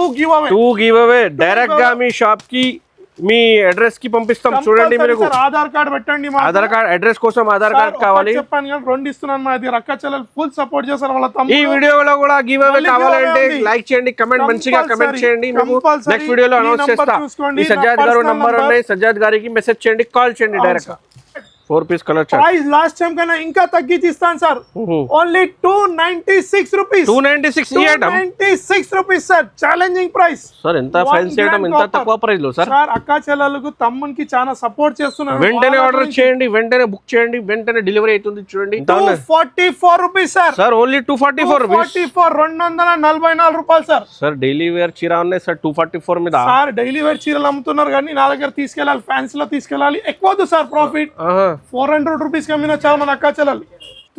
2 give away direct గా మీ shop కి మీ address కి పంపిస్తాం చూడండి మీరు ఆధార్ కార్డ్ పెట్టండి ఆధార్ కార్డ్ అడ్రస్ కోసం ఆధార్ కార్డ్ కావాలి చెప్పాను కానీ 2 ఇస్తున్నాను మా దగ్గర అక్క చెల్లెలు ఫుల్ సపోర్ట్ చేస్తారు వాళ్ళ తమ్ముడు ఈ వీడియోలో కూడా గివ్ అవే కావాలంటే లైక్ చేయండి కమెంట్ మంచిగా కమెంట్ చేయండి మేము నెక్స్ట్ వీడియోలో అనౌన్స్ చేస్తా ఈ సజ్జాద్ గారు నంబర్ ఉన్నాయి సజ్జాద్ గారికి మెసేజ్ చేయండి కాల్ చేయండి direct 4 piece colour chart price last time కన్నా ఇంకా తగ్గించి ఇస్తాను సార్ ఓన్లీ 296 రూపీస్ 296 ఈ item 296 rupees sir challenging price sir ఎంత ఫ్యాన్సీ ఐటమ్ ఎంత తక్కువ ప్రైస్ లో సార్ అక్క చెల్లెలకు తమ్మునికి చాలా సపోర్ట్ చేస్తున్నారు వెంటనే ఆర్డర్ చేయండి వెంటనే బుక్ చేయండి వెంటనే డెలివరీ అవుతుంది చూడండి 244 రూపీస్ సార్ ఓన్లీ 244 రూపీస్ 244 రూపాయలు సార్ డైలీ వేర్ చీర ఉన్నాయి సార్ 244 మీద సార్ డైలీ వేర్ చీరలు అమ్ముతున్నారు కానీ నా దగ్గర తీసుకెళ్ళాలి ఫ్యాన్సీ లో తీసుకెళ్ళాలి ఎక్కువ సార్ ప్రాఫిట్ 400 రూపీస్ కమ్మినా చాలా మన అక్క చెల్లెలు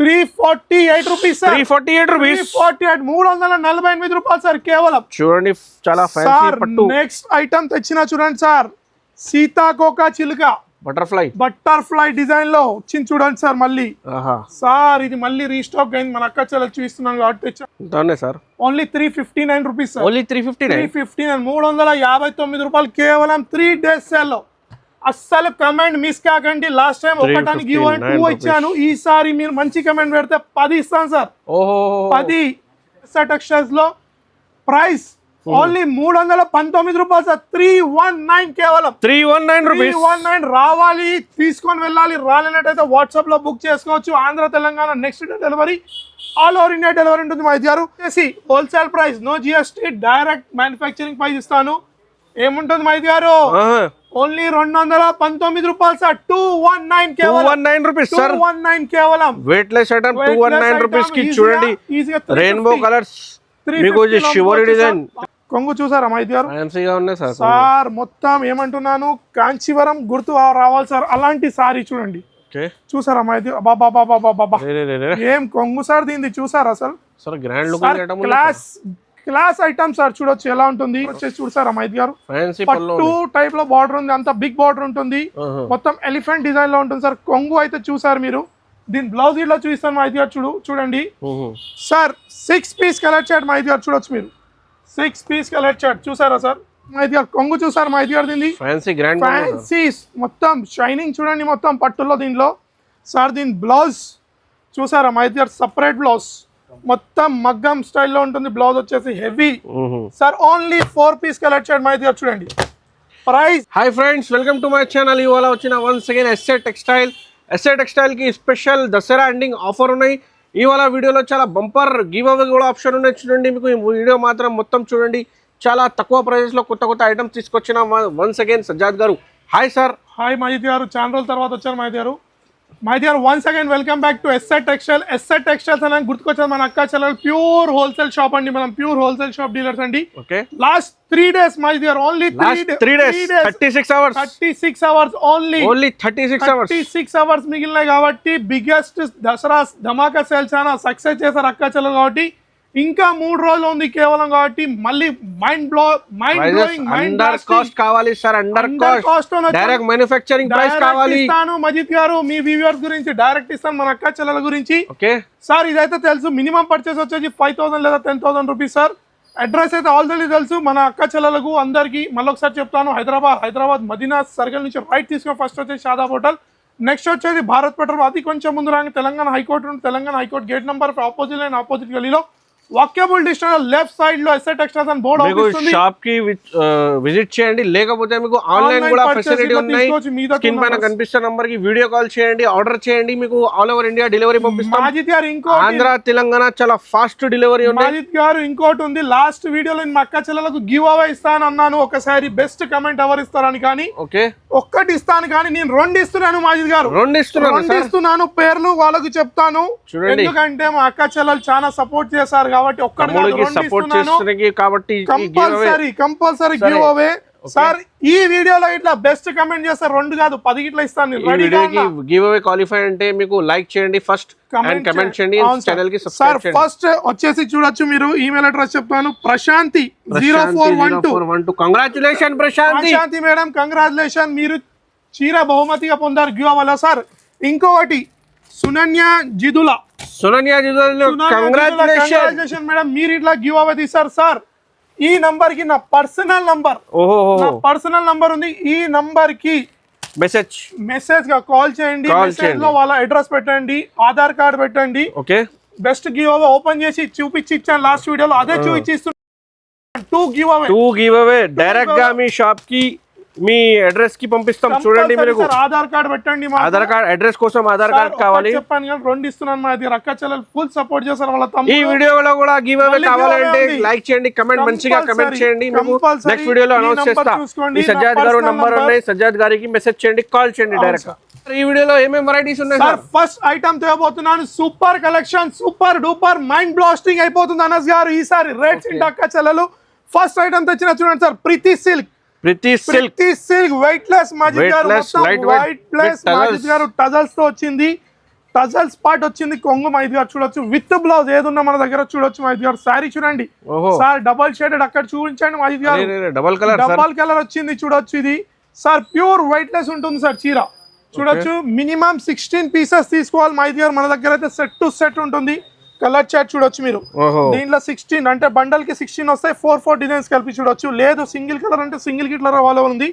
348 రూపీస్ సార్ 348 రూపీస్ 348 రూపాయలు సార్ కేవలం చూడండి చాలా ఫ్యాన్సీ పట్టు నెక్స్ట్ ఐటమ్ తెచ్చినా చూడండి సార్ సీతాకోక చిలుక బటర్ఫ్లై డిజైన్ లో వచ్చింది చూడండి సార్ మళ్ళీ సార్ ఇది మళ్ళీ రీస్టాక్ అయింది మన అక్క చెల్లెలు చూస్తున్నాను కాబట్టి తెచ్చా sir only 359 rupees sir only 359 359 రూపాయలు కేవలం 3 డేస్ సేల్ లో అస్సలు కమెంట్ మిస్ కాకండి లాస్ట్ టైం ఒకటానికి గివ్ అవే 2 ఇచ్చాను ఈసారి మీరు మంచి కమెంట్ పెడితే 10 ఇస్తాను సార్ 10 టెక్స్టైల్స్ లో ప్రైస్ ఓన్లీ 319 రూపాయలు సార్ 319 కేవలం 319 రావాలి తీసుకొని వెళ్ళాలి రాలేనట్టయితే వాట్సాప్ లో బుక్ చేసుకోవచ్చు Andhra Telangana next day delivery all over India delivery ఉంటుంది మా గారు wholesale price no GST direct manufacturing price ఇస్తాను ఏముంటుంది మైద్ గారు ఓన్లీ 219 రూపాయలు సార్ 219 కేవలం వెయిట్ లెస్ ఐటమ్ 219 రూపీస్ కి చూడండి రెయిన్బో కలర్స్ మీకు షివరీ డిజైన్ కొంగు చూసారా మైద్ గారు ఫ్యాన్సీగా ఉన్నాయి సార్ మొత్తం ఏమంటున్నాను కాంచీవరం గుర్తు రావాలి సార్ అలాంటి సారీ చూడండి చూసారా మైద్ బాబా ఏం కొంగు సార్ దీనిది చూసారా sir grand looking class item sir చూడొచ్చు ఎలా ఉంటుంది వచ్చేసి చూసారా మైద్ గారు పట్టు టైప్ లో బార్డర్ ఉంది అంత బిగ్ బార్డర్ ఉంటుంది మొత్తం ఎలిఫెంట్ డిజైన్ లో ఉంటుంది సార్ కొంగు అయితే చూసారు మీరు దీని బ్లౌజ్ ఇట్లా చూపిస్తాను మైద్ గారు చూడండి సార్ 6 పీస్ కలర్ చార్ట్ మైద్ గారు చూడొచ్చు మీరు 6 పీస్ కలర్ చార్ట్ చూసారా సార్ మైద్ గారు కొంగు చూసారు మైద్ గారు దీన్ని ఫ్యాన్సీ మొత్తం షైనింగ్ చూడండి మొత్తం పట్టులో దీనిలో సార్ దీని బ్లౌజ్ చూసారా మైద్ గారు సపరేట్ బ్లౌజ్ మొత్తం మగ్గం స్టైల్లో ఉంటుంది బ్లౌజ్ వచ్చేసి heavy sir only 4 piece colour chart మైద్ గారు చూడండి price hi friends welcome to my channel ఇవాళ వచ్చిన వన్స్ అగైన్ ఎస్ఏ టెక్స్టైల్ కి స్పెషల్ దసరా ఎండింగ్ ఆఫర్ ఉన్నాయి ఇవాళ వీడియోలో చాలా బంపర్ గివ్ అవే కూడా ఆప్షన్ ఉన్నాయి చూడండి మీకు ఈ వీడియో మాత్రం మొత్తం చూడండి చాలా తక్కువ ప్రైజెస్ లో కొత్త ఐటమ్స్ తీసుకొచ్చిన వన్స్ అగైన్ సజ్జాద్ గారు హాయ్ సార్ హాయ్ మైద్ గారు చాలా రోజుల తర్వాత వచ్చారు మైద్ గారు once again welcome back to SA textiles అని గుర్తుకొచ్చారు మన అక్క చెల్లెలు ప్యూర్ హోల్సేల్ షాప్ అండి మనం ప్యూర్ హోల్సేల్ షాప్ డీలర్స్ అండి లాస్ట్ 3 days మైద్ గారు only 3 days 36 hours only 36 hours మిగిలినాయి కాబట్టి బిగ్గెస్ట్ దసరా ధమాకా సేల్ చాలా సక్సెస్ చేశారు అక్క చెల్లెలు కాబట్టి ఇంకా 3 రోజులు ఉంది కేవలం కాబట్టి మళ్ళీ మైండ్ బ్లోయింగ్ అండర్ కాస్ట్ కావాలి sir under cost direct manufacturing price కావాలి ఇస్తాను మజిద్ గారు మీ వ్యూవర్స్ గురించి డైరెక్ట్ ఇస్తాను మన అక్క చెల్లెల గురించి సార్ ఇదైతే తెలుసు మినిమం పర్చేస్ వచ్చేసి 5000 లేదా 10,000 రూపీస్ సార్ అడ్రస్ అయితే ఆల్రెడీ తెలుసు మన అక్క చెల్లెలకు అందరికి మళ్ళీ ఒకసారి చెప్తాను హైదరాబాద్ మదీనా సర్కిల్ నుంచి రైట్ తీసుకుని ఫస్ట్ వచ్చేసి షాదాబ్ హోటల్ నెక్స్ట్ వచ్చేది భారత్ పెట్రోల్ అది కొంచెం ముందు రాని Telangana high court gate number opposite గలీలో వాక్యబుల్ డిస్టెన్స్ లెఫ్ట్ సైడ్ లో ఎస్ఏ టెక్స్టైల్స్ అని బోర్డు అవుతుంది షాప్ కి విజిట్ చేయండి లేకపోతే మీకు ఆన్లైన్ కూడా ఫెసిలిటీ ఉన్నాయి స్క్రీన్ పైన కనిపిస్తున్న నంబర్ కి వీడియో కాల్ చేయండి ఆర్డర్ చేయండి మీకు ఆల్ ఓవర్ ఇండియా డెలివరీ పంపిస్తాం మాజిద్ గారు ఇంకో ఆంధ్ర తెలంగాణ చాలా ఫాస్ట్ డెలివరీ ఉంది మాజిద్ గారు ఇంకోటి ఉంది లాస్ట్ వీడియోలో నేను మా అక్క చెల్లెలకు గివ్ అవే ఇస్తాను అన్నాను ఒకసారి బెస్ట్ కమెంట్ ఎవరు ఇస్తారని కానీ ఒక్కటి ఇస్తాను కానీ నేను 2 ఇస్తున్నాను మాజిద్ గారు 2 ఇస్తున్నాను పేర్లు వాళ్ళకు చెప్తాను ఎందుకంటే మా అక్క చెల్లెలు చాలా సపోర్ట్ చేశారు కాబట్టి కంపల్సరీ గివ్ అవే సార్ ఈ వీడియోలో ఇట్లా బెస్ట్ కమెంట్ చేస్తారు 2 కాదు 10 ఇట్లా ఇస్తాను గివ్ అవే క్వాలిఫై అంటే మీకు లైక్ చేయండి ఫస్ట్ అండ్ కమెంట్ చేయండి ఛానల్ కి సబ్స్క్రైబ్ చేయండి ఫస్ట్ వచ్చేసి చూడొచ్చు మీరు ఈమెయిల్ అడ్రస్ చెప్తాను Prashanti 0412 congratulation Prashanti madam congratulation మీరు చీర బహుమతిగా పొందారు గివ్ అవ్వాలా సార్ ఇంకొకటి సునన్య జిదులా కంగ్రాట్యులేషన్ మేడం మీరు ఇట్లా గివ్ అవే తీసారు సార్ ఈ నంబర్ కి నా పర్సనల్ నంబర్, నా పర్సనల్ నంబర్ ఉంది. ఈ నంబర్ కి మెసేజ్ గా కాల్ చేయండి. మెసేజ్ లో వాళ్ళ అడ్రస్ పెట్టండి, ఆధార్ కార్డ్ పెట్టండి. Okay, best give away open చేసి చూపించి ఇచ్చాను లాస్ట్ వీడియోలో, అదే చూపించి 2 గివ్ అవే డైరెక్ట్ గా మీ షాప్ కి మీ అడ్రస్ కి పంపిస్తాం. చూడండి, మీరు ఆధార్ కార్డ్ పెట్టండి. ఆధార్ కార్డ్ అడ్రస్ కోసం ఆధార్ కార్డ్ కావాలి చెప్పాను కానీ 2 ఇస్తున్నాను. మా దగ్గర అక్క చెల్లెలు ఫుల్ సపోర్ట్ చేస్తారు. వాళ్ళ తమ్ముడు ఈ వీడియోలో కూడా గివ్ అవే కావాలంటే లైక్ చేయండి, కమెంట్ మంచిగా కమెంట్ చేయండి. మీకు నెక్స్ట్ వీడియోలో అనౌన్స్ చేస్తా. ఈ సజ్జాద్ గారు నంబర్ ఉన్నాయి, సజ్జాద్ గారికి మెసేజ్ చేయండి, కాల్ చేయండి డైరెక్ట్ గా. ఈ వీడియోలో ఏమేం వెరైటీస్ ఉన్నాయి సార్? ఫస్ట్ ఐటమ్ తేబోతున్నాను, super collection, super duper mind blasting అయిపోతుంది అనస్ గారు ఈసారి. రేట్స్ ఇంటి అక్క చెల్లెలు ఫస్ట్ ఐటమ్ తెచ్చిన చూడండి సార్, ప్రీతి సిల్క్ వెయిట్ లెస్ మాజిద్ గారు, వైట్ ప్లస్ మాజిద్ గారు టజల్స్ తో వచ్చింది. టజల్స్ పార్ట్ వచ్చింది కొంగు మైద్ గారు చూడొచ్చు, విత్ బ్లౌజ్ ఏదున్నా మన దగ్గర చూడొచ్చు మైద్ గారు. సారీ చూడండి సార్, డబల్ షేడెడ్ అక్కడ చూపించండి మైద్ గారు, డబల్ కలర్ వచ్చింది చూడొచ్చు. ఇది సార్ ప్యూర్ వైట్ లెస్ ఉంటుంది సార్ చీర చూడొచ్చు. మినిమం 16 పీసెస్ తీసుకోవాలి మైద్ గారు. మన దగ్గర అయితే సెట్ టు సెట్ ఉంటుంది. కలర్ చార్ట్ చూడొచ్చు మీరు, దీంట్లో 16 అంటే బండల్ కి 16 వస్తాయి. 4 డిజైన్స్ కలిపి చూడొచ్చు. లేదు సింగిల్ కలర్ అంటే సింగిల్ కలర్ అవైలబుల్ ఉంది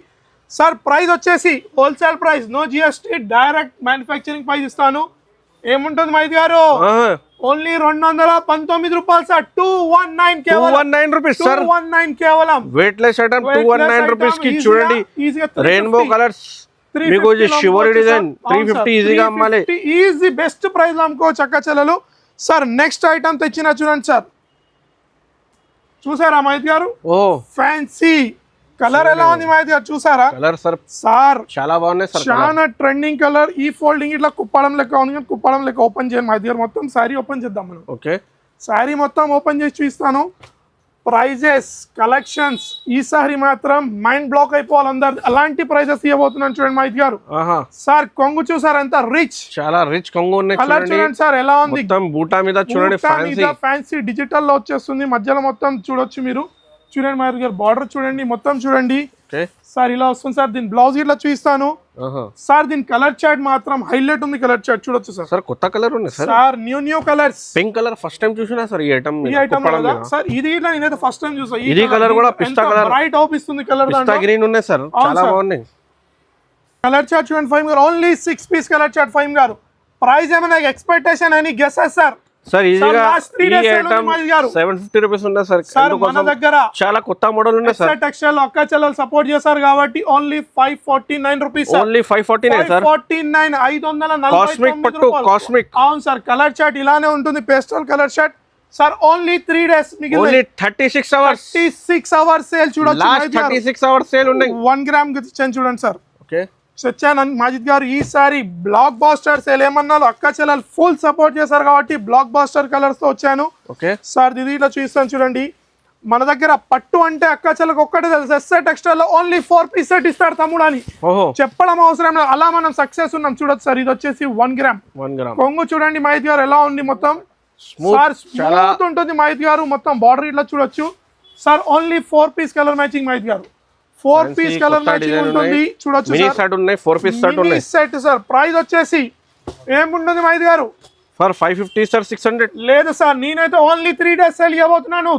సార్. ప్రైస్ వచ్చేసి wholesale price, no GST, direct manufacturing price ఇస్తాను. ఏముంటుంది మైద్ గారు? ఓన్లీ 219 రూపాయలు సార్. 219 కేవలం. వెయిట్ లెస్ ఐటమ్ 219 రూపీస్ కి చూడండి. రెయిన్బో కలర్స్, మీకు షివరీ డిజైన్ 350 ఈజీగా అమ్మాలి. ఈజీ బెస్ట్ ప్రైస్ లో అమ్ముకోవచ్చు అక్క చెల్లెలు. సార్ నెక్స్ట్ ఐటమ్ తెచ్చిన చూడండి సార్, చూసారా మైద్ గారు? ఫ్యాన్సీ కలర్ ఎలా ఉంది మైద్ గారు? చూసారా కలర్ సార్? చాలా బాగున్నాయి సార్, చాలా ట్రెండింగ్ కలర్. ఈ ఫోల్డింగ్ ఇట్లా కుప్పడం లెక్క ఉంది కానీ కుప్పడం లెక్క ఓపెన్ చేయండి మైద్ గారు. మొత్తం శారీ ఓపెన్ చేద్దాం మనం. ఓకే, శారీ మొత్తం ఓపెన్ చేసి చూపిస్తాను. ప్రైజెస్ కలెక్షన్స్ ఈసారి మాత్రం మైండ్ బ్లాక్ అయిపోవాలి అందరు. అలాంటి ప్రైజెస్ ఇవ్వబోతున్నాను చూడండి మైద్ గారు. సార్ కొంగు చూసారు ఎంత రిచ్, చాలా రిచ్ కొంగు ఉన్నాయి. కలర్ చూడండి సార్ ఎలా ఉంది, బూటా మీద చూడండి, ఫ్యాన్సీ డిజిటల్ లో వచ్చేస్తుంది. మధ్యలో మొత్తం చూడొచ్చు మీరు. చూడండి మైద్ గారు, బార్డర్ చూడండి, మొత్తం చూడండి సార్ ఇలా వస్తుంది సార్. దీని బ్లౌజ్ ఇట్లా చూపిస్తాను సార్. దీని కలర్ చార్ట్ మాత్రం హైలైట్ ఉంది. కలర్ చార్ట్ చూడొచ్చు సార్. సార్ కొత్త కలర్ ఉంది sir, new colours. Pink colour first time చూసినా సార్ ఈ ఐటమ్ సార్. ఇది ఇట్లా నేనైతే ఫస్ట్ టైం చూసా. ఇది కలర్ కూడా పిస్తా కలర్, బ్రైట్ అవుపిస్తుంది కలర్, పిస్తా గ్రీన్ ఉన్నాయి సార్, చాలా బాగున్నాయి. కలర్ చార్ట్ చూడండి ఫైమ్ గారు, ఓన్లీ 6 పీస్ కలర్ చార్ట్ ఫైమ్ గారు. ప్రైస్ ఏమైనా ఎక్స్పెక్టేషన్ అని గెసెస్ సార్? సార్ ఈజీగా 750 రూపీస్ ఉన్నాయి సార్. మన దగ్గర చాలా కొత్త మోడల్ ఉన్నాయి సార్. టెక్స్టైల్ అక్క చెల్లెలు సపోర్ట్ చేస్తారు కాబట్టి only 549 rupees. Only 549 sir. 549 cosmic పట్టు, కాస్మిక్. అవును సార్, కలర్ చార్ట్ ఇలానే ఉంటుంది, pastel colour chart sir. Only 3 days మిగిలింది. Only 36 hours. 36 అవర్స్ సేల్ చూడొచ్చు. లాస్ట్ 36 అవర్స్ సేల్ ఉన్నాయి. 1 గ్రామ్ చూడండి సార్. ఓకే, సచ్చాను మాజిద్ గారు ఈసారి బ్లాక్ బాస్టర్ సేల్ ఏమన్నాలో అక్క చెల్లెలు ఫుల్ సపోర్ట్ చేశారు కాబట్టి బ్లాక్ బాస్టర్ కలర్స్ తో వచ్చాను. ఓకే సార్, ఇది ఇట్లా చూస్తాను చూడండి. మన దగ్గర పట్టు అంటే అక్క చెల్లెలకు ఒక్కటే తెలుసు, ఎస్ఏ టెక్స్టైల్ లో ఓన్లీ 4 పీస్ సెట్ ఇస్తాడు తమ్ముడు అని చెప్పడం అవసరం లేదు. అలా మనం సక్సెస్ ఉన్నాం చూడొచ్చు సార్. ఇది వచ్చేసి 1 గ్రామ్ కొంగు చూడండి మైద్ గారు ఎలా ఉంది, మొత్తం స్మూత్ ఉంటుంది మైద్ గారు. మొత్తం బార్డర్ ఇట్లా చూడొచ్చు sir. Only 4 piece colour matching మైద్ గారు. 4 పీస్ కలర్ మ్యాచింగ్ ఉంటుంది చూడొచ్చు. మినీ సెట్ ఉన్నాయి, 4 పీస్ సెట్ ఉన్నాయి. సెట్ సార్ ప్రైస్ వచ్చేసి ఏముంటుంది మైద్ గారు? ఫర్ 550 సార్, 600 లేదు సార్. నేనైతే ఓన్లీ 3 డేస్ సేల్ ఇవ్వబోతున్నాను.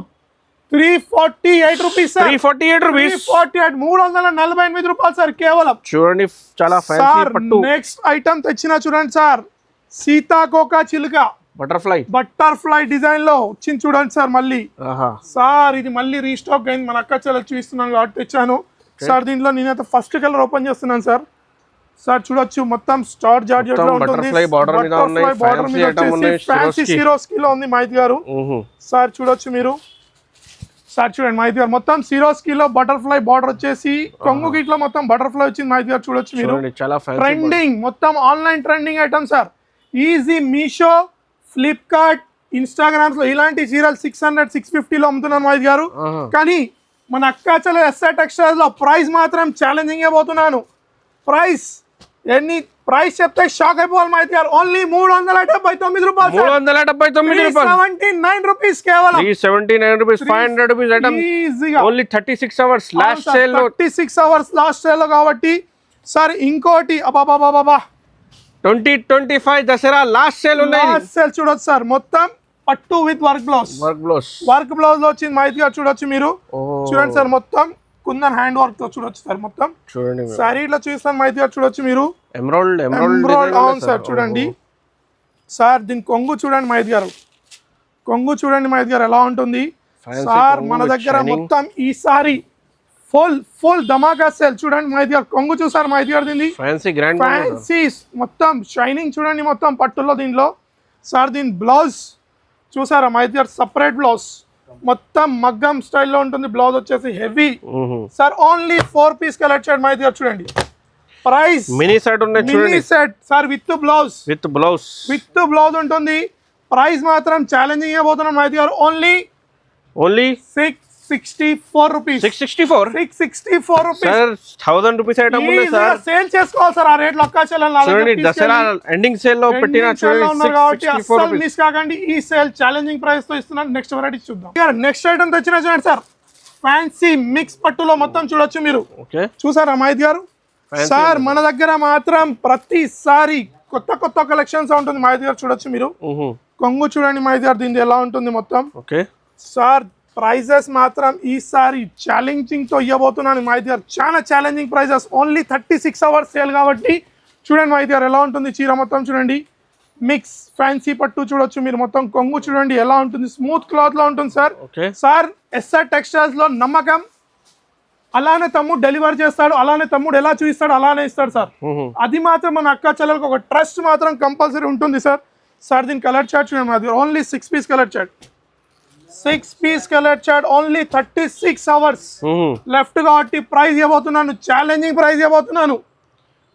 348 రూపీస్ సార్. 348 రూపీస్. 348 రూపాయలు సార్ కేవలం. చూడండి చాలా ఫ్యాన్సీ పట్టు. నెక్స్ట్ ఐటమ్ తెచ్చిన చూడండి సార్, సీతాకోక చిలుక బటర్ఫ్లై డిజైన్ లో వచ్చింది చూడండి సార్. మళ్ళీ సార్ ఇది మళ్ళీ రీస్టాక్ అయింది, మన అక్క చెల్లెలు చూపిస్తున్నాను కాబట్టి తెచ్చాను సార్. దీంట్లో నేనైతే ఫస్ట్ కలర్ ఓపెన్ చేస్తున్నాను సార్. సార్ చూడొచ్చు మొత్తం స్టార్ జార్జెట్ లో ఉంటుంది. ఫ్యాన్సీ సిరోస్కి లో ఉంది మైద్ గారు. సార్ చూడొచ్చు మీరు. సార్ చూడండి మైద్ గారు, మొత్తం సిరోస్కి లో బటర్ఫ్లై బార్డర్ వచ్చేసి కొంగు గిట్లో మొత్తం బటర్ఫ్లై వచ్చింది మైద్ గారు. చూడొచ్చు మీరు. ట్రెండింగ్ మొత్తం online trending item sir. Easy, Meesho, Flipkart, Instagrams లో ఇలాంటి చీరలు 600-650 లో అమ్ముతున్నాను మైద్ గారు. కానీ మన అక్క చెల్లెలు ఎస్ఆర్ టెక్స్టైల్స్ లో ప్రైస్ మాత్రం ఛాలెంజింగ్ అయిపోతున్నాను. ప్రైస్ చెప్తే షాక్ అయిపోవాలి మైద్ గారు. ఓన్లీ 379 రూపాయలు. 379 రూపీస్ కేవలం. 379 రూపీస్. 500 రూపీస్ ఐటమ్ ఈజీగా. ఓన్లీ 36 అవర్స్ లాస్ట్ సేల్ లో. 36 అవర్స్ లాస్ట్ సేల్ లో కాబట్టి సార్. ఇంకోటి అబాబాబాబా 2025 దసరా లాస్ట్ సేల్ ఉన్నాయి. లాస్ట్ సేల్ చూడొచ్చు సార్. మొత్తం పట్టు with work blouse. Work blouse లో వచ్చింది మైత్ గారు చూడొచ్చు మీరు. చూడండి సార్ మొత్తం కుందన్ హ్యాండ్ వర్క్ తో చూడొచ్చు సార్ మొత్తం. చూడండి సారీ ఇట్లా చూస్తాను మైత్ గారు చూడొచ్చు మీరు. ఎమరాల్డ్ అవును సార్ చూడండి సార్. దీని కొంగు చూడండి మైత్ గారు. కొంగు చూడండి మైత్ గారు ఎలా ఉంటుంది సార్. మన దగ్గర మొత్తం ఈసారి ఫుల్ ధమాకా సేల్. చూడండి మైత్ గారు కొంగు చూసారు మైత్ గారు. దీన్ని ఫ్యాన్సీ మొత్తం షైనింగ్ చూడండి మొత్తం పట్టులో దీనిలో సార్. దీని బ్లౌజ్ చూసారా మైత్ గారు, సపరేట్ బ్లౌజ్ మొత్తం మగ్గం స్టైల్లో ఉంటుంది. బ్లౌజ్ వచ్చేసి heavy sir. Only 4 piece collect చేయండి మైత్ గారు. చూడండి price mini set sir with blouse ఉంటుంది. ప్రైస్ మాత్రం ఛాలెంజింగ్ అయిపోతున్నాం మైత్ గారు. Only 664 rupees. 664 rupees sir. 1000 rupees item ఉంది సార్. సేల్ చేసుకోవాలి సార్ ఆ రేట్లో. చూడండి దసరా ఎండింగ్ సేల్ లో పెట్టిన కాబట్టి అస్సలు మిస్ కాకండి. ఈ సేల్ ఛాలెంజింగ్ ప్రైస్ తో ఇస్తున్నాను. నెక్స్ట్ వెరైటీ చూద్దాం. నెక్స్ట్ ఐటమ్ తెచ్చిన చూడండి సార్. ఫ్యాన్సీ మిక్స్ పట్టులో మొత్తం చూడొచ్చు మీరు. చూసారా మైత్ గారు సార్. మన దగ్గర మాత్రం ప్రతిసారి కొత్త కలెక్షన్స్ ఉంటుంది మైత్ గారు. చూడొచ్చు మీరు. కొంగు చూడండి మైత్ గారు దీనిది ఎలా ఉంటుంది మొత్తం సార్. ప్రైజెస్ మాత్రం ఈసారి ఛాలెంజింగ్ తో ఇవ్వబోతున్నాను మైత్ గారు. చాలా challenging prices. Only 36 hours sale కాబట్టి చూడండి మైత్ గారు ఎలా ఉంటుంది చీర మొత్తం. చూడండి మిక్స్ ఫ్యాన్సీ పట్టు చూడొచ్చు మీరు మొత్తం. కొంగు చూడండి ఎలా ఉంటుంది, స్మూత్ క్లాత్ లో ఉంటుంది సార్. సార్ ఎస్ఆర్ టెక్స్టైల్స్ లో నమ్మకం. అలానే తమ్ముడు డెలివర్ చేస్తాడు, అలానే తమ్ముడు ఎలా చూపిస్తాడు అలానే ఇస్తాడు సార్. అది మాత్రం మన అక్క చెల్లెలకు ఒక ట్రస్ట్ మాత్రం కంపల్సరీ ఉంటుంది సార్. సార్ దీని కలర్ చార్ట్ చూడండి మైత్ గారు. Only 6 piece colour chart. 6 piece colour chart. Only 36 hours left కాబట్టి ప్రైస్ ఇవ్వబోతున్నాను. ఛాలెంజింగ్ ప్రైస్ ఇవ్వబోతున్నాను.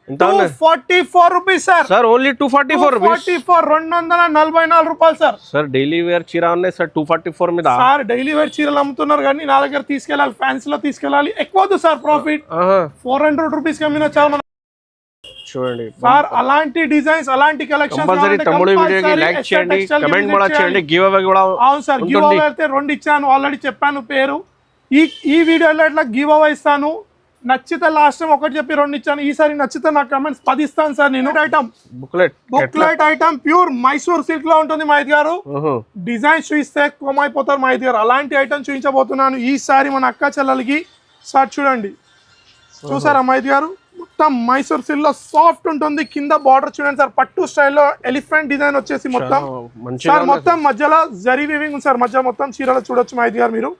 244 రూపీస్ సార్. ఓన్లీ 244 244 రూపాయలు సార్. సార్ డైలీ వేర్ చీర ఉన్నాయి సార్ 244 మీద. సార్ డైలీ వేర్ చీరలు అమ్ముతున్నారు కానీ నా దగ్గర తీసుకెళ్ళాలి, ఫ్యాన్సీ లో తీసుకెళ్ళాలి. ఎక్కువ సార్ ప్రాఫిట్. 400 రూపీస్ కమ్మినా చాలా చూడండి సార్. అలాంటి డిజైన్స్ అలాంటి కలెక్షన్స్ తమ్ముడు వీడియోకి లైక్ చేయండి, కమెంట్ కూడా చేయండి. గివ్ అవే కూడా అవును సార్. గివ్ అవే అయితే 2 ఇచ్చాను ఆల్రెడీ చెప్పాను పేరు. ఈ వీడియోలో ఇట్లా గివ్ అవే ఇస్తాను. నచ్చితే లాస్ట్ టైం ఒకటి చెప్పి 2 ఇచ్చాను. ఈసారి నచ్చితే నా కమెంట్స్ 10 ఇస్తాను సార్. నేను item booklet item pure Mysore silk లో ఉంటుంది మైత్ గారు. డిజైన్ చూస్తే కోమైపోతారు మైత్ గారు. అలాంటి ఐటమ్ చూపించబోతున్నాను ఈసారి మన అక్క చెల్లెలకి సార్. చూడండి చూసారా మైత్ గారు మొత్తం మైసూర్ సిల్క్ లో సాఫ్ట్ ఉంటుంది. కింద బార్డర్ చూడండి సార్ పట్టు స్టైల్లో ఎలిఫెంట్ డిజైన్ వచ్చేసి మొత్తం సార్. మొత్తం మధ్యలో జరీ వీవింగ్ సార్. మధ్య మొత్తం చీరలో చూడొచ్చు మైత్ గారు మీరు.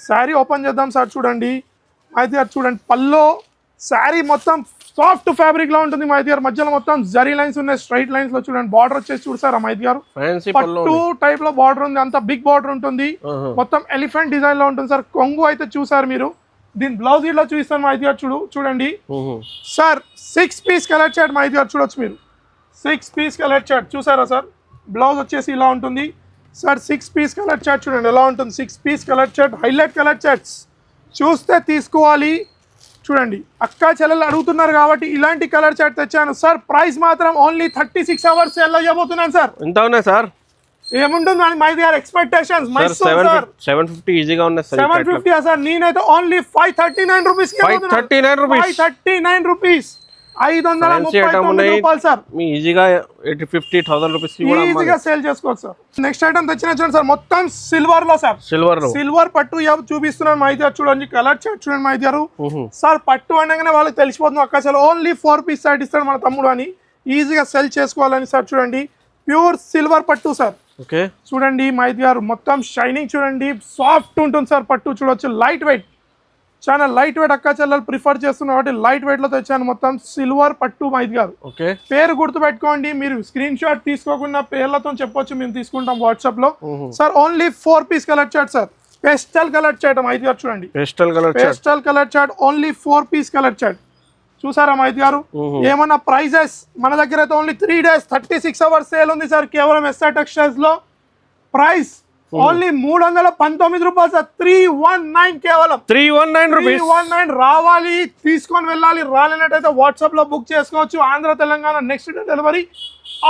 శారీ ఓపెన్ చేద్దాం సార్. చూడండి మైత్ గారు చూడండి పల్లో శారీ మొత్తం సాఫ్ట్ ఫ్యాబ్రిక్ లో ఉంటుంది మైత్ గారు. మధ్యలో మొత్తం జరీ లైన్స్ ఉన్నాయి స్ట్రైట్ లైన్స్ లో. చూడండి బార్డర్ వచ్చేసి చూసారా మైత్ గారు. పట్టు టైప్ లో బార్డర్ ఉంది. అంత బిగ్ బార్డర్ ఉంటుంది. మొత్తం ఎలిఫెంట్ డిజైన్ లో ఉంటుంది సార్. కొంగు అయితే చూసారు మీరు. దీని బ్లౌజ్ ఇట్లా చూపిస్తాను మైత్ గారు. చూడండి సార్. 6 పీస్ కలర్ చార్ట్ మైత్ గారు చూడొచ్చు మీరు. 6 పీస్ కలర్ చార్ట్ చూసారా సార్. బ్లౌజ్ వచ్చేసి ఇలా ఉంటుంది సార్. 6 పీస్ కలర్ చార్ట్ చూడండి ఎలా ఉంటుంది. 6 piece colour chart highlight colour charts చూస్తే తీసుకోవాలి. చూడండి అక్క చెల్లెలు అడుగుతున్నారు కాబట్టి ఇలాంటి కలర్ చార్ట్ తెచ్చాను సార్. ప్రైస్ మాత్రం ఓన్లీ 36 అవర్స్ సేల్ ఇవ్వబోతున్నాను సార్. ఎంత ఉన్నాయి సార్? ఏముంటుంది మైత్ గారు ఎక్స్పెక్టేషన్స్. 750 ఈజీగా ఉన్నాయి సార్. 750 సార్. నేనైతే ఓన్లీ 539 రూపీస్. 539 రూపీస్. 539 రూపాయలు సార్. మీ ఈజీగా 50,000 రూపీస్ ఈజీగా సేల్ చేసుకోవచ్చు సార్. నెక్స్ట్ ఐటమ్ తెచ్చిన చూడండి సార్. మొత్తం సిల్వర్ లో సార్. సిల్వర్ పట్టు చూపిస్తున్నాను మైత్ గారు. చూడండి కలర్ చార్ట్ చూడండి మైత్ గారు. సార్ పట్టు అనగానే వాళ్ళకి తెలిసిపోతుంది అక్క సార్. ఓన్లీ 4 పీస్ సెట్ ఇస్తాడు మన తమ్ముడు అని. ఈజీగా సెల్ చేసుకోవాలని సార్. చూడండి ప్యూర్ సిల్వర్ పట్టు సార్. చూడండి మైత్ గారు మొత్తం షైనింగ్ చూడండి. సాఫ్ట్ ఉంటుంది సార్ పట్టు చూడొచ్చు. లైట్ వెయిట్, చాలా లైట్ వెయిట్ అక్క చెల్లెలు ప్రిఫర్ చేస్తున్నారు కాబట్టి లైట్ వెయిట్ లో తెచ్చాను. మొత్తం సిల్వర్ పట్టు మైత్ గారు. పేరు గుర్తు పెట్టుకోండి. మీరు స్క్రీన్ షాట్ తీసుకోకుండా పేర్లతో చెప్పొచ్చు, మేము తీసుకుంటాం వాట్సాప్ లో sir. Only 4 piece colour chart sir. Pastel colour chart మైత్ గారు. చూడండి pastel colour chart. Only 4 piece colour chart చూసారా మైత్ గారు. ఏమన్నా ప్రైజెస్ మన దగ్గర అయితే ఓన్లీ 3 days 36 అవర్స్ సేల్ ఉంది సార్. కేవలం ఎస్ఆర్ టెక్స్టైల్స్ లో ప్రైస్ ఓన్లీ 319 రూపాయలు సార్. 319 కేవలం 319 రావాలి తీసుకొని వెళ్ళాలి. రాలేనట్టయితే వాట్సాప్ లో బుక్ చేసుకోవచ్చు. Andhra Telangana next day delivery,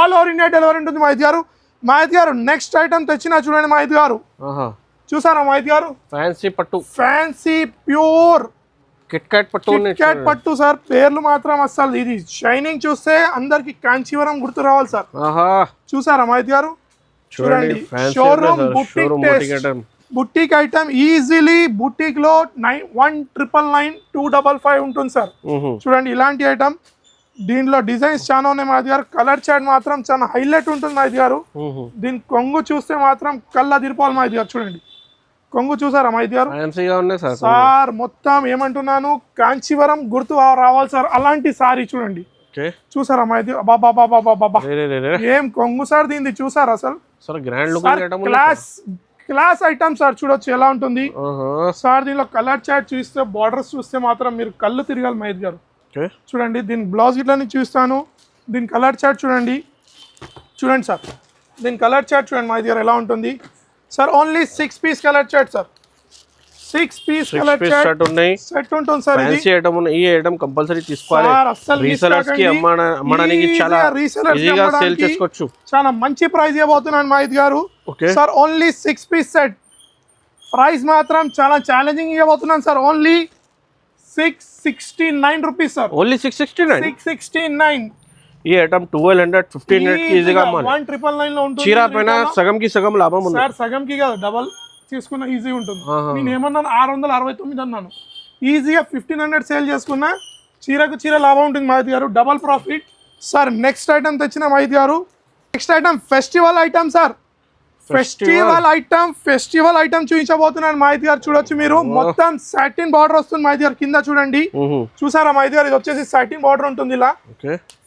all over India delivery ఉంటుంది మైత్ గారు. మైత్ గారు నెక్స్ట్ ఐటమ్ తెచ్చినా చూడండి మైత్ గారు. చూసారా మైత్ గారు. ఫ్యాన్సీ పట్టు, ఫ్యాన్సీ ప్యూర్ కిట్ క్యాట్ పట్టు సార్. పేర్లు మాత్రం అసలు ఇది షైనింగ్ చూస్తే అందరికి కాంచీవరం గుర్తు రావాలి సార్. చూసారా మైత్ గారు. చూడండి showroom boutique taste boutique item easily boutique లో 1999 255 ఉంటుంది సార్. చూడండి ఇలాంటి ఐటమ్ దీనిలో డిజైన్స్ చాలా ఉన్నాయి మా గారు. కలర్ చార్ట్ మాత్రం చాలా హైలైట్ ఉంటుంది మా గారు. దీని కొంగు చూస్తే మాత్రం కళ్ళ తిరిపోవాలి మా గారు. చూడండి కొంగు చూసారా మా గారు సార్, మొత్తం ఏమంటున్నాను కాంచీవరం గుర్తు రావాలి సార్. అలాంటి సారీ చూడండి చూసారా మా బాబా ఏం కొంగు సార్ దీనిది చూసారా అసలు. క్లాస్ ఐటమ్ సార్ చూడొచ్చు ఎలా ఉంటుంది సార్. దీనిలో కలర్ చార్ట్ చూస్తే బార్డర్స్ చూస్తే మాత్రం మీరు కళ్ళు తిరగాలి మహేష్ గారు. చూడండి దీని బ్లౌజ్ ఇట్లని చూస్తాను. దీని కలర్ చార్ట్ చూడండి సార్. దీని కలర్ చార్ట్ చూడండి మహేష్ గారు ఎలా ఉంటుంది sir. Only 6 piece colour chart sir. 6 piece colour chart ఉన్నాయి. సెట్ ఉంటుంది సార్. ఇది ఐటమ్ ఈ ఐటమ్ కంపల్సరీ తీసుకోవాలి. రీసెలర్స్ కి అమ్మడానికి చాలా ఈజీగా సేల్ చేసుకోవచ్చు. చాలా మంచి ప్రైస్ ఇవ్వబోతున్నాను మహేష్ గారు sir. Only 6 piece set. Price మాత్రం చాలా ఛాలెంజింగ్ ఇవ్వబోతున్నాను sir. Only 669 rupees sir. Only 669. ఈ ఐటమ్ 1200 1500 కి ఈజీగా 1999 లో ఉంటుంది. చీర పైన సగం కి సగం లాభం ఉంది సార్. సగం కి కాదు డబల్ తీసుకున్నా ఈజీ ఉంటుంది. నేను ఏమన్నాను 669 అన్నాను. ఈజీగా 1500 సేల్ చేసుకున్నా చీరకు చీర లాభం ఉంటుంది మహేష్ గారు. Double profit sir. Next item తెచ్చిన మహేష్ గారు. Next item festival item sir. Festival item చూపించబోతున్నాను మహేష్ గారు. చూడొచ్చు మీరు మొత్తం సాటిన్ బార్డర్ వస్తుంది మహేష్ గారు. కింద చూడండి చూసారా మహేష్ గారు. ఇది వచ్చేసి సాటిన్ బార్డర్ ఉంటుంది ఇలా.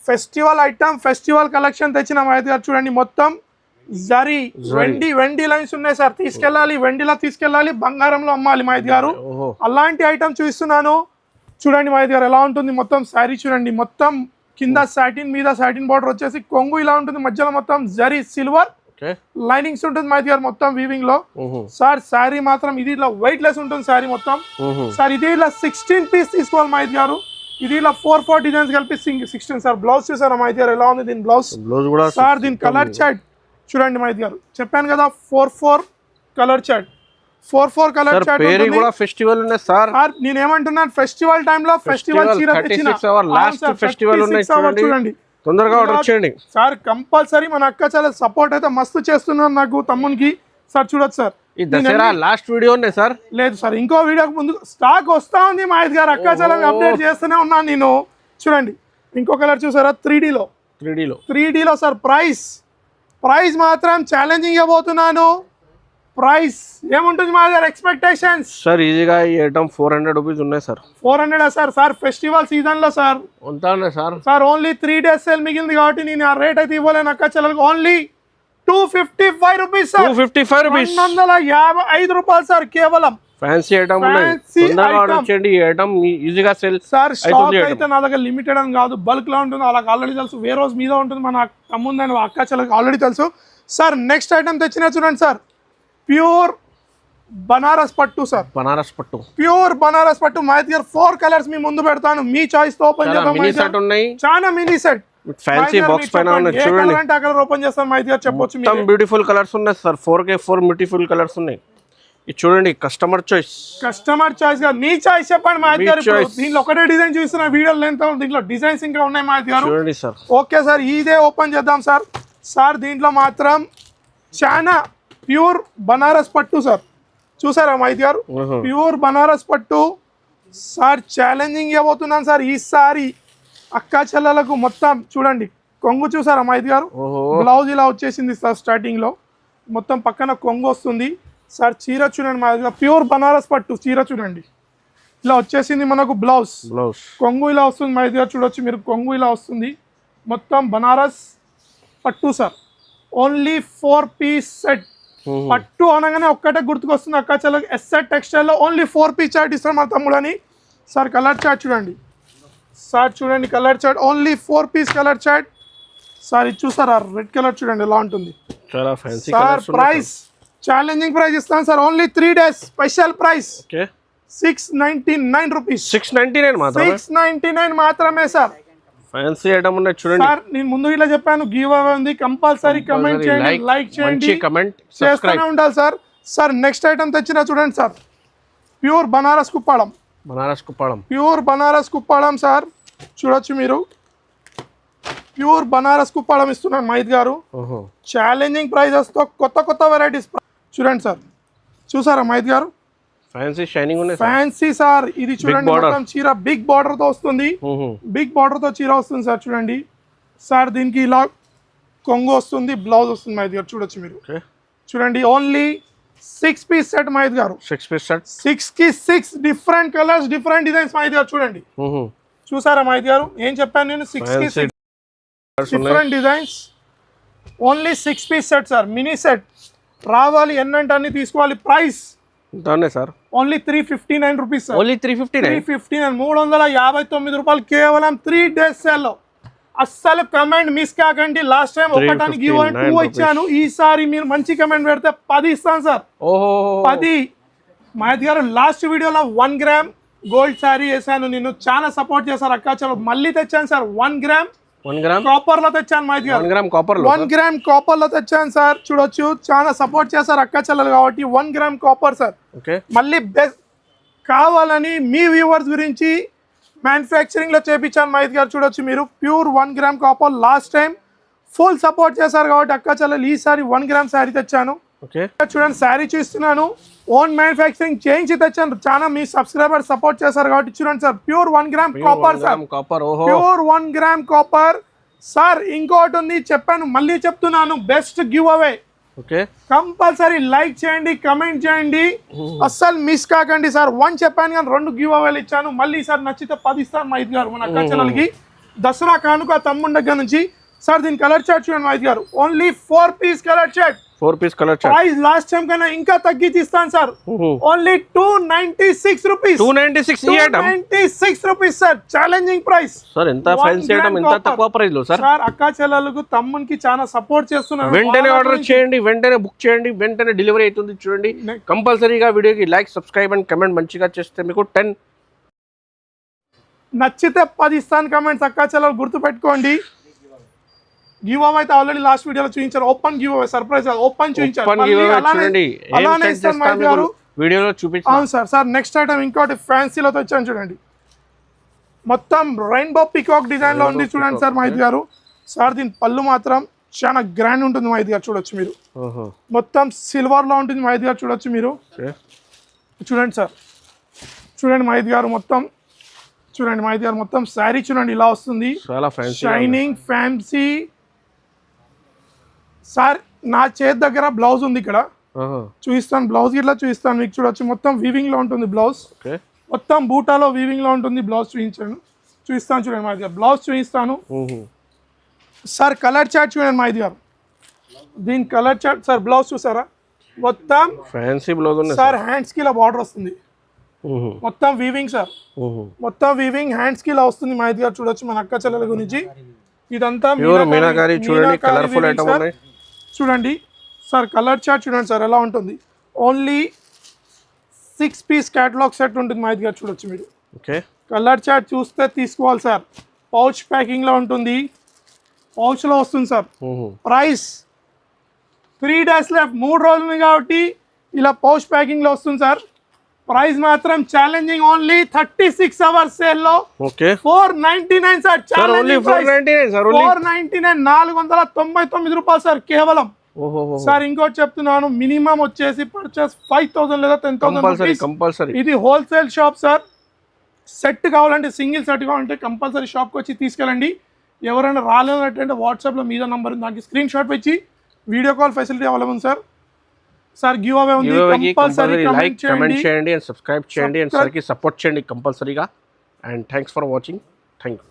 ఫెస్టివల్ ఐటమ్ ఫెస్టివల్ కలెక్షన్ తెచ్చిన మహేష్ గారు. చూడండి మొత్తం జరీ వెండి లైన్స్ ఉన్నాయి సార్. తీసుకెళ్ళాలి వెండిలో తీసుకెళ్ళాలి, బంగారంలో అమ్మాలి మహేష్ గారు. అలాంటి ఐటమ్ చూపిస్తున్నాను చూడండి మహేష్ గారు ఎలా ఉంటుంది. మొత్తం శారీ చూడండి మొత్తం కింద సాటిన్ మీద సాటిన్ బార్డర్ వచ్చేసి కొంగు ఇలా ఉంటుంది. మధ్యలో మొత్తం జరీ సిల్వర్ లైనింగ్స్ ఉంటుంది మహేష్ గారు మొత్తం వీవింగ్ లో సార్. శారీ మాత్రం ఇది ఇలా వెయిట్ లెస్ ఉంటుంది శారీ మొత్తం సార్. ఇది ఇలా 16 పీస్ తీసుకోవాలి మహేష్ గారు. ఇది ఇలా 4 డిజైన్స్ కలిపి 16 సార్. బ్లౌజ్ చూసారా మహేష్ గారు ఎలా ఉంది దీని బ్లౌజ్ సార్. దీని కలర్ చార్ట్ చూడండి మహేష్ గారు. చెప్పాను కదా 4 కలర్ చార్ట్. 4 కలర్ చార్ట్ కూడా ఫెస్టివల్ ఉన్నాయి సార్. నేను ఏమంటున్నాను ఫెస్టివల్ టైమ్ లో ఫెస్టివల్ చీర చూడండి తొందరగా ఆర్డర్ చేయండి సార్. కంపల్సరీ మన అక్క చాలా సపోర్ట్ అయితే మస్తు చేస్తున్నారు నాకు తమ్మునికి సార్. చూడొచ్చు సార్. ఈ దసరా లాస్ట్ వీడియో ఉన్నాయి సార్. లేదు సార్ ఇంకో వీడియోకి ముందు స్టాక్ వస్తా ఉంది మహేష్ గారు. అక్క చాలా అప్డేట్ చేస్తూనే ఉన్నాను నేను. చూడండి ఇంకో కలర్ చూసారా 3D లో సార్. ప్రైస్ మాత్రం ఛాలెంజింగ్ ఇవ్వబోతున్నాను. ప్రైస్ ఏముంటుంది మా దగ్గర ఎక్స్పెక్టేషన్స్ సార్. ఈజీగా ఈ ఐటమ్ 400 రూపీస్ ఉన్నాయి సార్. 400 సార్. ఫెస్టివల్ సీజన్ లో సార్ ఉంటానే సార్. ఓన్లీ 3 days సేల్ మిగిలింది కాబట్టి నేను ఆ రేట్ అయితే ఇవ్వలేను అక్క చెల్లెలకు. Only 255 rupees sir. 155 రూపాయలు సార్ కేవలం. ఫ్యాన్సీ ఐటమ్ ఈ ఐటమ్ ఈజీగా సేల్ సార్. స్టాక్ అయితే నా దగ్గర లిమిటెడ్ అని కాదు, బల్క్ లో ఉంటుంది. వాళ్ళకి ఆల్రెడీ తెలుసు. వేరే రోజు మీద ఉంటుంది. మన తమ్ముందని అక్క చెల్లెలకు ఆల్రెడీ తెలుసు సార్. నెక్స్ట్ ఐటమ్ తెచ్చినా చూడండి సార్. ప్యూర్ బనారస్ పట్టు సార్. ప్యూర్ బనారస్ పట్టు మహేష్ గారు. 4 కలర్స్ మీ ముందు పెడతాను. మీ చాయిస్ తో ఓపెన్ చేద్దాం. చాలా మినీ సెట్ ఫ్యాన్సీ బాక్స్ పైన ఉన్నాయి చూడండి. అంటే అక్కడ ఓపెన్ చేస్తాను మహేష్ గారు చెప్పొచ్చు. మొత్తం బ్యూటిఫుల్ కలర్స్ ఉన్నాయి సార్. 4 బ్యూటిఫుల్ కలర్స్ ఉన్నాయి. ఇది చూడండి కస్టమర్ చాయిస్ గా మీ చాయిస్ చెప్పండి మహేష్ గారు. దీంట్లో ఒకటే డిజైన్ చూస్తున్నా వీడియో లెంత్. దీంట్లో డిజైన్స్ ఇంకా ఉన్నాయి మహేష్ గారు. చూడండి సార్. ఓకే సార్ ఇదే ఓపెన్ చేద్దాం సార్. సార్ దీంట్లో మాత్రం చాలా ప్యూర్ బనారస్ పట్టు సార్. చూసారా మహేష్ గారు. ప్యూర్ బనారస్ పట్టు సార్. ఛాలెంజింగ్ ఇవ్వబోతున్నాను సార్ ఈసారి అక్క చెల్లెలకు. మొత్తం చూడండి కొంగు చూసారా మహేష్ గారు. బ్లౌజ్ ఇలా వచ్చేసింది సార్. స్టార్టింగ్ లో మొత్తం పక్కన కొంగు వస్తుంది సార్. చీర చూడండి మహేష్ గారు. ప్యూర్ బనారస్ పట్టు చీర చూడండి ఇలా వచ్చేసింది మనకు. బ్లౌజ్ కొంగు ఇలా వస్తుంది మహేష్ గారు. చూడొచ్చు మీరు కొంగు ఇలా వస్తుంది. మొత్తం బనారస్ పట్టు సార్. Only 4 piece set. పట్టు అనగానే ఒక్కటే గుర్తుకొస్తుంది అక్క చెల్లెలకు. ఎస్ఆర్ టెక్స్టైల్ లో ఓన్లీ 4 పీస్ చార్ట్ ఇస్తారు మా తమ్ముడని సార్. కలర్ చార్ట్ చూడండి సార్. చూడండి colour chart. Only 4 piece colour chart sir. ఇది చూసారా రెడ్ కలర్ చూడండి ఎలా ఉంటుంది సార్. ప్రైస్ ఛాలెంజింగ్ ప్రైస్ ఇస్తాను sir. Only 3 days special price 699 rupees. 699 మాత్రమే సార్. ఫ్యాన్సీ ఐటమ్ ఉన్నాయి చూడండి సార్. నేను ముందు ఇలా చెప్పాను గివ్ అవే ఉంది. కంపల్సరీ కమెంట్ చేయండి, లైక్ చేయండి, కమెంట్ చేస్తూనే ఉండాలి సార్. సార్ నెక్స్ట్ ఐటమ్ తెచ్చినా చూడండి sir. Pure Banaras Kuppadam. Pure Banaras Kuppadam sir. చూడొచ్చు మీరు ప్యూర్ బనారస్ కుప్పాడం ఇస్తున్నాను మైద్ గారు. ఛాలెంజింగ్ ప్రైజెస్ తో కొత్త వెరైటీస్ చూడండి సార్. చూసారా మైద్ గారు, ఫ్యాన్సీ షైనింగ్ ఉన్నాయి ఫ్యాన్సీ సార్. ఇది చూడండి మొత్తం చీర బిగ్ బార్డర్ తో వస్తుంది, బిగ్ బార్డర్ తో చీర వస్తుంది సార్. చూడండి సార్, దీనికి ఇలా కొంగు వస్తుంది, బ్లౌజ్ వస్తుంది మైద్ గారు. చూడొచ్చు మీరు. చూడండి ఓన్లీ 6 పీస్ సెట్ మైద్ గారు. 6 పీస్ సెట్, 6 కి 6 డిఫరెంట్ కలర్స్, డిఫరెంట్ డిజైన్స్ మైద్ గారు. చూడండి చూసారా మైద్ గారు, ఏం చెప్పాను నేను? 6 కి 6 different designs, only 6 piece set sir. Mini set రావాలి, ఎన్నంటే అన్ని తీసుకోవాలి. Price sir only 359 rupees sir. Only 359, 359 రూపాయలు కేవలం 3 days సేల్లో. అస్సలు కమెంట్ మిస్ కాకండి. లాస్ట్ టైం ఒకటానికి గివ్ అవే 2 ఇచ్చాను, ఈసారి మీరు మంచి కమెంట్ పెడితే 10 ఇస్తాను సార్. 10 మైద్ గారు. లాస్ట్ వీడియోలో 1 గ్రామ్ గోల్డ్ శారీ వేసాను, నేను చాలా సపోర్ట్ చేశారు అక్క. చలో మళ్ళీ తెచ్చాను సార్. 1 గ్రామ్ కాపర్ లో తెచ్చాను మైద్ గారు. 1 గ్రామ్ కాపర్ లో తెచ్చాను సార్. చూడొచ్చు, చాలా సపోర్ట్ చేశారు అక్క చెల్లెలు కాబట్టి 1 గ్రామ్ కాపర్ సార్. మళ్ళీ బెస్ట్ కావాలని మీ వ్యూవర్స్ గురించి మ్యానుఫ్యాక్చరింగ్ లో చేపించాను మైద్ గారు. చూడొచ్చు మీరు, pure 1 gram copper. Last time full support చేశారు కాబట్టి అక్క చెల్లెలు ఈసారి 1 గ్రామ్ శారీ తెచ్చాను. చూడండి శారీ చూస్తున్నాను, ఓన్ మ్యానుఫ్యాక్చరింగ్ చేయించి తెచ్చాను. చాలా మీ సబ్స్క్రైబర్ సపోర్ట్ చేశారు కాబట్టి చూడండి sir, pure 1 gram copper sir. Pure 1 gram copper sir. ఇంకోటి ఉంది, చెప్పాను మళ్ళీ చెప్తున్నాను, best give away. Compulsory like చేయండి, కమెంట్ చేయండి, అస్సలు మిస్ కాకండి సార్. 1 చెప్పాను కానీ 2 గివ్ అవేలు ఇచ్చాను. మళ్ళీ సార్ నచ్చితే 10 ఇస్తాను మైద్ గారు మన అక్క చెల్లెలకి. దసరా కానుక తమ్ముడి దగ్గర నుంచి సార్. దీని కలర్ చార్ట్ చూడండి మైద్ గారు, only 4 piece colour chart. 4 piece colour chart. Price last time కన్నా ఇంకా తగ్గించి ఇస్తాను sir. Only 296 rupees. 296 rupees sir. Challenging price sir. ఎంత ఫ్యాన్సీ ఐటమ్, ఎంత తక్కువ ప్రైస్ లో సార్. సార్ అక్క చెల్లెలకు తమ్మునికి చాలా సపోర్ట్ చేస్తున్నారు. వెంటనే ఆర్డర్ చేయండి, వెంటనే బుక్ చేయండి, వెంటనే డెలివరీ అవుతుంది. చూడండి కంపల్సరీగా వీడియోకి లైక్, సబ్స్క్రైబ్ అండ్ కమెంట్ మంచిగా చేస్తే మీకు 10 నచ్చితే 10 ఇస్తాను కమెంట్స్ అక్క చెల్లెలు గుర్తుపెట్టుకోండి. గివ్ అవే అయితే ఆల్రెడీ లాస్ట్ వీడియోలో చూపించారు. Open give away, surprise open చూపించారు. అలానే ఇస్తాను మైద్ గారు, వీడియోలో చూపించాను. అవును సార్. సార్ నెక్స్ట్ ఐటమ్ ఇంకోటి ఫ్యాన్సీలో తెచ్చాను చూడండి, మొత్తం రెయిన్బో పికాక్ డిజైన్ లో ఉంది. చూడండి సార్ మైద్ గారు. సార్ దీని పళ్ళు మాత్రం చాలా గ్రాండ్ ఉంటుంది మైద్ గారు. చూడొచ్చు మీరు, మొత్తం సిల్వర్ లో ఉంటుంది మైద్ గారు. చూడొచ్చు మీరు. చూడండి సార్, చూడండి మైద్ గారు మొత్తం. చూడండి మైద్ గారు మొత్తం శారీ చూడండి ఇలా వస్తుంది, షైనింగ్ ఫ్యాన్సీ సార్. నా చేతి దగ్గర బ్లౌజ్ ఉంది, ఇక్కడ చూపిస్తాను. బ్లౌజ్ ఇట్లా చూపిస్తాను మీకు. చూడొచ్చు మొత్తం వీవింగ్ లో ఉంటుంది బ్లౌజ్, మొత్తం బూటాలో వీవింగ్ లో ఉంటుంది బ్లౌజ్. చూపిస్తాను చూడండి మైద్ గారు, బ్లౌజ్ చూపిస్తాను సార్. కలర్ చార్ట్ చూడండి మైద్ గారు, దీని కలర్ చార్ట్ సార్. బ్లౌజ్ చూసారా, మొత్తం ఫ్యాన్సీ బ్లౌజ్ సార్. హ్యాండ్స్ కి ఇలా బార్డర్ వస్తుంది, మొత్తం వీవింగ్ సార్. మొత్తం వీవింగ్ హ్యాండ్స్ కి ఇలా వస్తుంది మైద్ గారు. చూడొచ్చు మన అక్క చెల్లెల గురించి. ఇదంతా మీనాకారి. చూడండి కలర్ఫుల్ ఐటమ్ ఉన్నాయి. చూడండి సార్, కలర్ చార్ట్ చూడండి సార్ ఎలా ఉంటుంది. ఓన్లీ 6 పీస్ క్యాటలాగ్ సెట్ ఉంటుంది మైద్ గారు. చూడొచ్చు మీరు. కలర్ చార్ట్ చూస్తే తీసుకోవాలి సార్. పౌచ్ ప్యాకింగ్ లో ఉంటుంది, పౌచ్ లో వస్తుంది సార్. ప్రైస్ 3 days లెఫ్ట్, 3 రోజులు కాబట్టి ఇలా పౌచ్ ప్యాకింగ్ లో వస్తుంది సార్. ప్రైస్ మాత్రం ఛాలెంజింగ్, ఓన్లీ 36 hours సేల్ లో 499 సార్. ఛాలెంజింగ్ ప్రైస్ 499, 499 రూపాయలు సార్ కేవలం. సార్ ఇంకోటి చెప్తున్నాను, మినిమం వచ్చేసి పర్చేస్ 5000 లేదా 10,000 కంపల్సరీ. ఇది హోల్సేల్ షాప్ సార్. సెట్ కావాలంటే, సింగిల్ సెట్ కావాలంటే కంపల్సరీ షాప్కి వచ్చి తీసుకెళ్ళండి. ఎవరైనా రాలేదంటే వాట్సాప్లో మీద నంబర్ ఉంది, దానికి స్క్రీన్ షాట్ పెట్టి video call facility available sir. Sir give away ఉంది, కంపల్సరీ లైక్, కమెంట్ చేయండి అండ్ సబ్స్క్రైబ్ చేయండి అండ్ సార్ కి సపోర్ట్ చేయండి కంపల్సరీగా. And thanks for watching. Thank you.